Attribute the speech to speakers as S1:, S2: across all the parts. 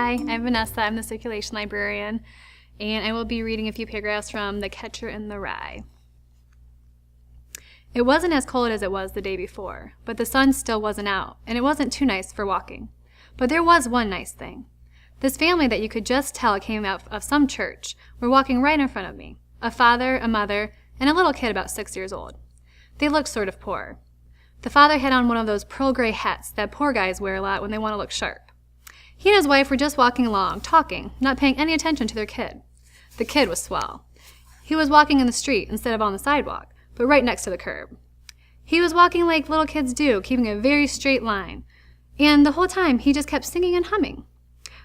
S1: Hi, I'm Vanessa. I'm the circulation librarian, and I will be reading a few paragraphs from The Catcher in the Rye. It wasn't as cold as it was the day before, but the sun still wasn't out, and it wasn't too nice for walking. But there was one nice thing. This family that you could just tell came out of some church were walking right in front of me. A father, a mother, and a little kid about 6 years old. They looked sort of poor. The father had on one of those pearl gray hats that poor guys wear a lot when they want to look sharp. He and his wife were just walking along, talking, not paying any attention to their kid. The kid was swell. He was walking in the street instead of on the sidewalk, but right next to the curb. He was walking like little kids do, keeping a very straight line. And the whole time, he just kept singing and humming.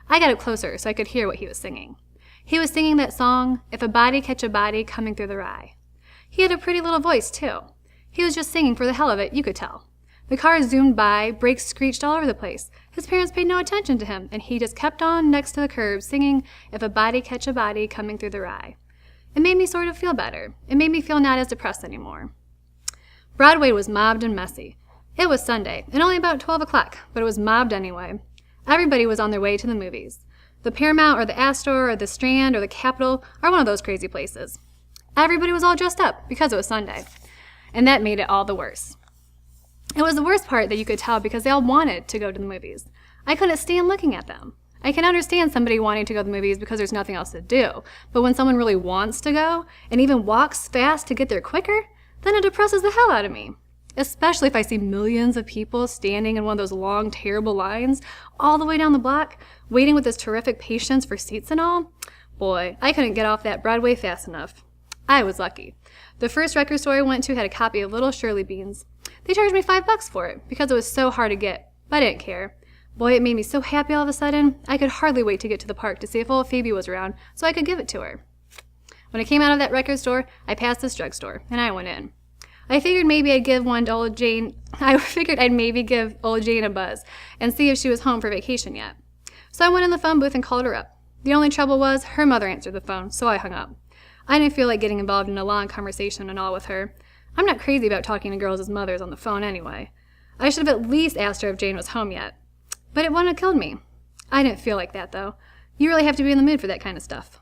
S1: I got up closer so I could hear what he was singing. He was singing that song, If a Body Catch a Body Coming Through the Rye. He had a pretty little voice, too. He was just singing for the hell of it, you could tell. The car zoomed by, brakes screeched all over the place. His parents paid no attention to him, and he just kept on next to the curb singing, If a Body Catch a Body Coming Through the Rye. It made me sort of feel better. It made me feel not as depressed anymore. Broadway was mobbed and messy. It was Sunday, and only about 12 o'clock, but it was mobbed anyway. Everybody was on their way to the movies. The Paramount or the Astor or the Strand or the Capitol or one of those crazy places. Everybody was all dressed up because it was Sunday, and that made it all the worse. It was the worst part that you could tell because they all wanted to go to the movies. I couldn't stand looking at them. I can understand somebody wanting to go to the movies because there's nothing else to do, but when someone really wants to go and even walks fast to get there quicker, then it depresses the hell out of me. Especially if I see millions of people standing in one of those long, terrible lines all the way down the block, waiting with this terrific patience for seats and all. Boy, I couldn't get off that Broadway fast enough. I was lucky. The first record store I went to had a copy of Little Shirley Beans. They charged me $5 for it because it was so hard to get, but I didn't care. Boy, it made me so happy all of a sudden, I could hardly wait to get to the park to see if old Phoebe was around so I could give it to her. When I came out of that record store, I passed this drugstore, and I went in. I figured maybe I'd give old Jane a buzz and see if she was home for vacation yet. So I went in the phone booth and called her up. The only trouble was her mother answered the phone, so I hung up. I didn't feel like getting involved in a long conversation and all with her. I'm not crazy about talking to girls as mothers on the phone anyway. I should have at least asked her if Jane was home yet. But it wouldn't have killed me. I didn't feel like that, though. You really have to be in the mood for that kind of stuff.